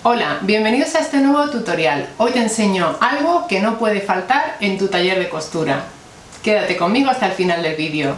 Hola, bienvenidos a este nuevo tutorial. Hoy te enseño algo que no puede faltar en tu taller de costura. Quédate conmigo hasta el final del vídeo.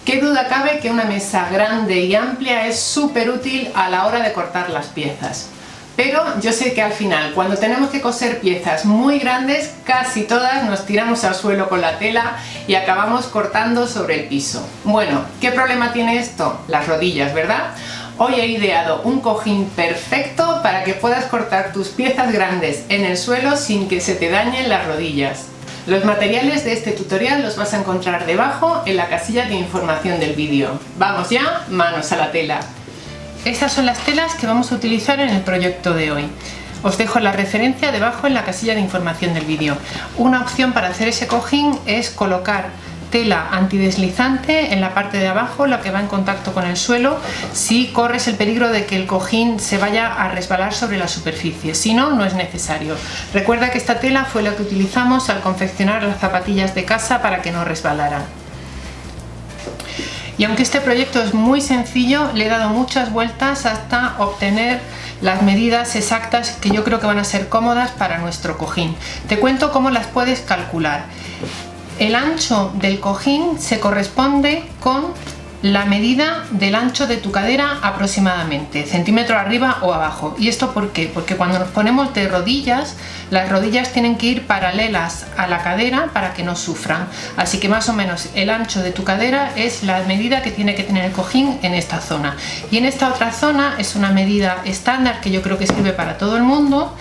Qué duda cabe que una mesa grande y amplia es súper útil a la hora de cortar las piezas. Pero yo sé que al final, cuando tenemos que coser piezas muy grandes, casi todas nos tiramos al suelo con la tela y acabamos cortando sobre el piso. Bueno, ¿qué problema tiene esto? Las rodillas, ¿verdad? Hoy he ideado un cojín perfecto para que puedas cortar tus piezas grandes en el suelo sin que se te dañen las rodillas. Los materiales de este tutorial los vas a encontrar debajo en la casilla de información del vídeo. ¡Vamos ya! ¡Manos a la tela! Estas son las telas que vamos a utilizar en el proyecto de hoy. Os dejo la referencia debajo en la casilla de información del vídeo. Una opción para hacer ese cojín es colocar tela antideslizante en la parte de abajo, la que va en contacto con el suelo, si corres el peligro de que el cojín se vaya a resbalar sobre la superficie. Si no, no es necesario. Recuerda que esta tela fue la que utilizamos al confeccionar las zapatillas de casa para que no resbalaran. Y aunque este proyecto es muy sencillo, le he dado muchas vueltas hasta obtener las medidas exactas que yo creo que van a ser cómodas para nuestro cojín. Te cuento cómo las puedes calcular. El ancho del cojín se corresponde con la medida del ancho de tu cadera aproximadamente, centímetro arriba o abajo. ¿Y esto por qué? Porque cuando nos ponemos de rodillas, las rodillas tienen que ir paralelas a la cadera para que no sufran. Así que más o menos el ancho de tu cadera es la medida que tiene que tener el cojín en esta zona. Y en esta otra zona es una medida estándar que yo creo que sirve para todo el mundo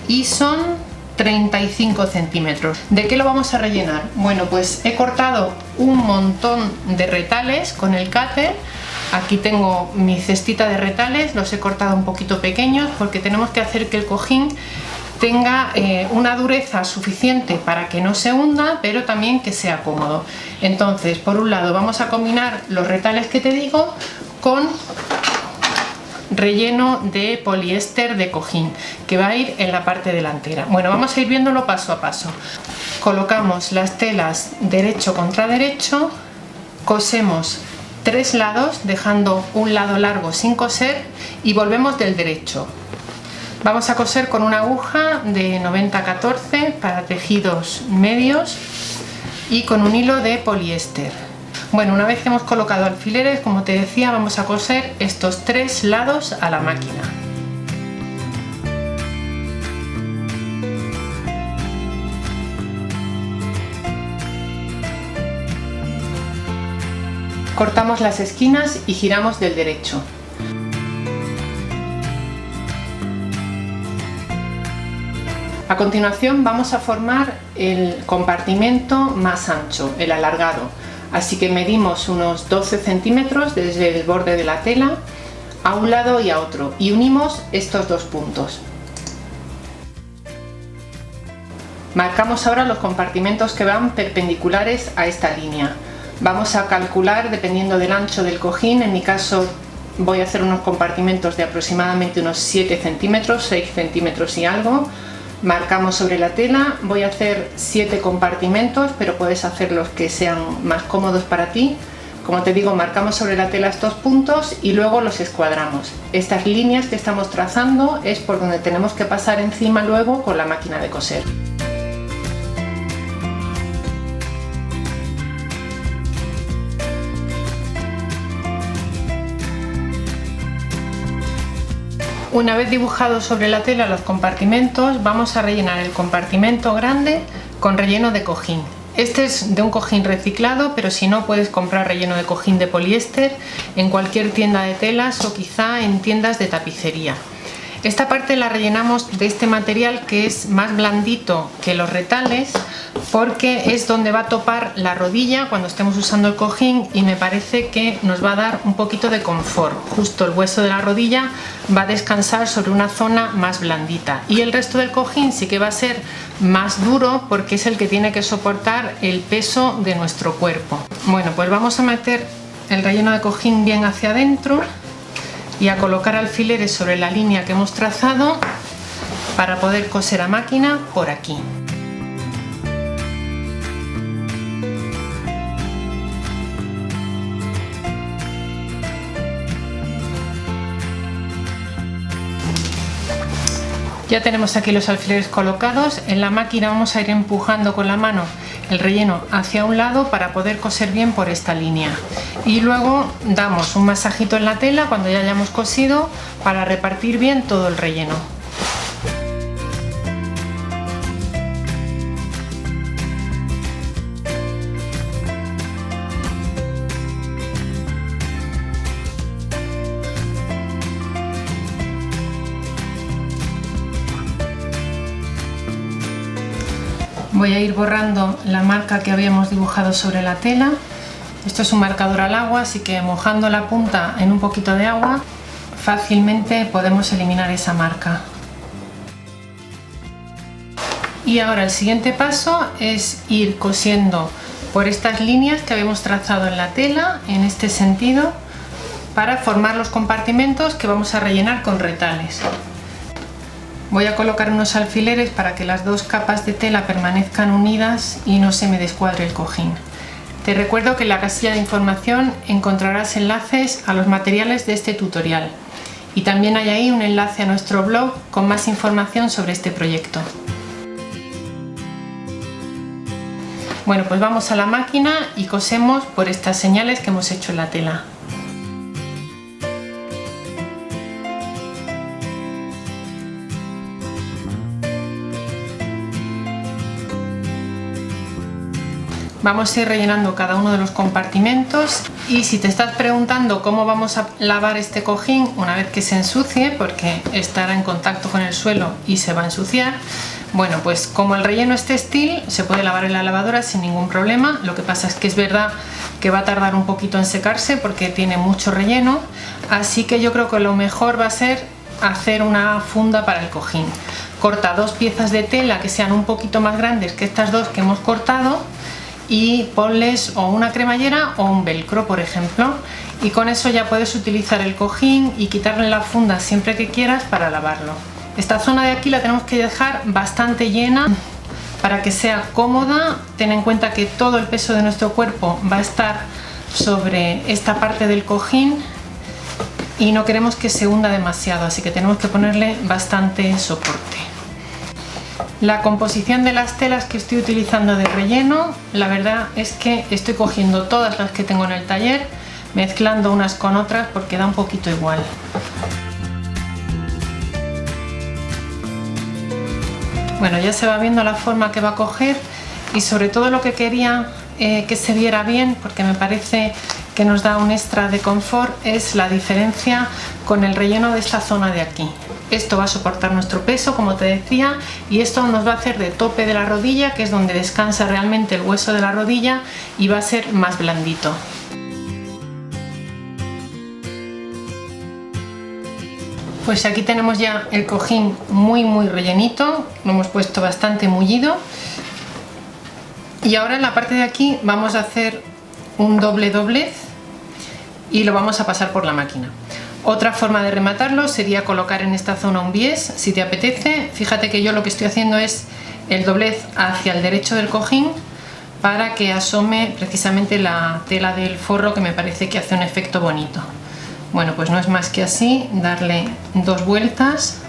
y son 35 centímetros. ¿De qué lo vamos a rellenar? Bueno, pues he cortado un montón de retales con el cúter. Aquí tengo mi cestita de retales, los he cortado un poquito pequeños porque tenemos que hacer que el cojín tenga una dureza suficiente para que no se hunda, pero también que sea cómodo. Entonces, por un lado vamos a combinar los retales que te digo con relleno de poliéster de cojín que va a ir en la parte delantera. Bueno, vamos a ir viéndolo paso a paso. Colocamos las telas derecho contra derecho, cosemos 3 lados dejando un lado largo sin coser y volvemos del derecho. Vamos a coser con una aguja de 90-14 para tejidos medios y con un hilo de poliéster. Bueno, una vez que hemos colocado alfileres, como te decía, vamos a coser estos 3 lados a la máquina. Cortamos las esquinas y giramos del derecho. A continuación vamos a formar el compartimento más ancho, el alargado. Así que medimos unos 12 centímetros desde el borde de la tela a un lado y a otro y unimos estos dos puntos. Marcamos ahora los compartimentos que van perpendiculares a esta línea. Vamos a calcular dependiendo del ancho del cojín. En mi caso voy a hacer unos compartimentos de aproximadamente unos 7 centímetros, 6 centímetros y algo. Marcamos sobre la tela, voy a hacer 7 compartimentos, pero puedes hacer los que sean más cómodos para ti. Como te digo, marcamos sobre la tela estos puntos y luego los escuadramos. Estas líneas que estamos trazando es por donde tenemos que pasar encima luego con la máquina de coser. Una vez dibujados sobre la tela los compartimentos, vamos a rellenar el compartimento grande con relleno de cojín. Este es de un cojín reciclado, pero si no, puedes comprar relleno de cojín de poliéster en cualquier tienda de telas o quizá en tiendas de tapicería. Esta parte la rellenamos de este material que es más blandito que los retales porque es donde va a topar la rodilla cuando estemos usando el cojín y me parece que nos va a dar un poquito de confort. Justo el hueso de la rodilla va a descansar sobre una zona más blandita y el resto del cojín sí que va a ser más duro porque es el que tiene que soportar el peso de nuestro cuerpo. Bueno, pues vamos a meter el relleno de cojín bien hacia adentro y a colocar alfileres sobre la línea que hemos trazado para poder coser a máquina por aquí. Ya tenemos aquí los alfileres colocados. En la máquina vamos a ir empujando con la mano el relleno hacia un lado para poder coser bien por esta línea, y luego damos un masajito en la tela cuando ya hayamos cosido para repartir bien todo el relleno. Voy a ir borrando la marca que habíamos dibujado sobre la tela. Esto es un marcador al agua, así que mojando la punta en un poquito de agua fácilmente podemos eliminar esa marca. Y ahora el siguiente paso es ir cosiendo por estas líneas que habíamos trazado en la tela, en este sentido, para formar los compartimentos que vamos a rellenar con retales. Voy a colocar unos alfileres para que las dos capas de tela permanezcan unidas y no se me descuadre el cojín. Te recuerdo que en la casilla de información encontrarás enlaces a los materiales de este tutorial, y también hay ahí un enlace a nuestro blog con más información sobre este proyecto. Bueno, pues vamos a la máquina y cosemos por estas señales que hemos hecho en la tela. Vamos a ir rellenando cada uno de los compartimentos, y si te estás preguntando cómo vamos a lavar este cojín una vez que se ensucie, porque estará en contacto con el suelo y se va a ensuciar, bueno, pues como el relleno es textil se puede lavar en la lavadora sin ningún problema. Lo que pasa es que es verdad que va a tardar un poquito en secarse porque tiene mucho relleno, así que yo creo que lo mejor va a ser hacer una funda para el cojín. Corta dos piezas de tela que sean un poquito más grandes que estas dos que hemos cortado y ponles o una cremallera o un velcro, por ejemplo, y con eso ya puedes utilizar el cojín y quitarle la funda siempre que quieras para lavarlo. Esta zona de aquí la tenemos que dejar bastante llena para que sea cómoda. Ten en cuenta que todo el peso de nuestro cuerpo va a estar sobre esta parte del cojín y no queremos que se hunda demasiado, así que tenemos que ponerle bastante soporte. La composición de las telas que estoy utilizando de relleno, la verdad es que estoy cogiendo todas las que tengo en el taller, mezclando unas con otras porque da un poquito igual. Bueno, ya se va viendo la forma que va a coger, y sobre todo lo que quería que se viera bien, porque me parece que nos da un extra de confort, es la diferencia con el relleno de esta zona de aquí. Esto va a soportar nuestro peso, como te decía, y esto nos va a hacer de tope de la rodilla, que es donde descansa realmente el hueso de la rodilla, y va a ser más blandito. Pues aquí tenemos ya el cojín muy rellenito, lo hemos puesto bastante mullido, y ahora en la parte de aquí vamos a hacer un doble doblez y lo vamos a pasar por la máquina. Otra forma de rematarlo sería colocar en esta zona un bies, si te apetece. Fíjate que yo lo que estoy haciendo es el doblez hacia el derecho del cojín para que asome precisamente la tela del forro, que me parece que hace un efecto bonito. Bueno, pues no es más que así, darle dos vueltas,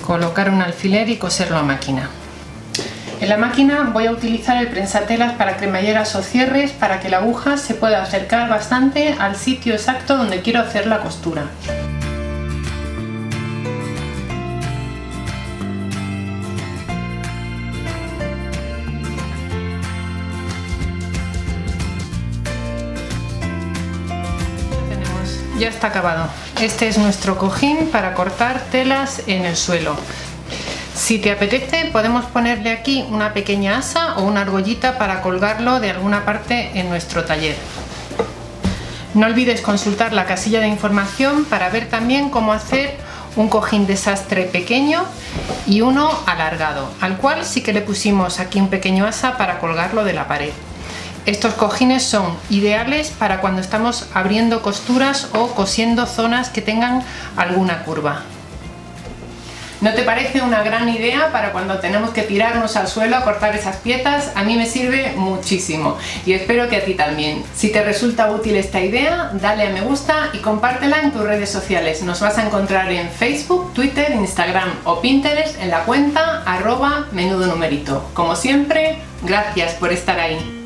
colocar un alfiler y coserlo a máquina. En la máquina voy a utilizar el prensatelas para cremalleras o cierres para que la aguja se pueda acercar bastante al sitio exacto donde quiero hacer la costura. Ya está acabado. Este es nuestro cojín para cortar telas en el suelo. Si te apetece, podemos ponerle aquí una pequeña asa o una argollita para colgarlo de alguna parte en nuestro taller. No olvides consultar la casilla de información para ver también cómo hacer un cojín de sastre pequeño y uno alargado, al cual sí que le pusimos aquí un pequeño asa para colgarlo de la pared. Estos cojines son ideales para cuando estamos abriendo costuras o cosiendo zonas que tengan alguna curva. ¿No te parece una gran idea para cuando tenemos que tirarnos al suelo a cortar esas piezas? A mí me sirve muchísimo y espero que a ti también. Si te resulta útil esta idea, dale a me gusta y compártela en tus redes sociales. Nos vas a encontrar en Facebook, Twitter, Instagram o Pinterest en la cuenta @menudonumerito. Como siempre, gracias por estar ahí.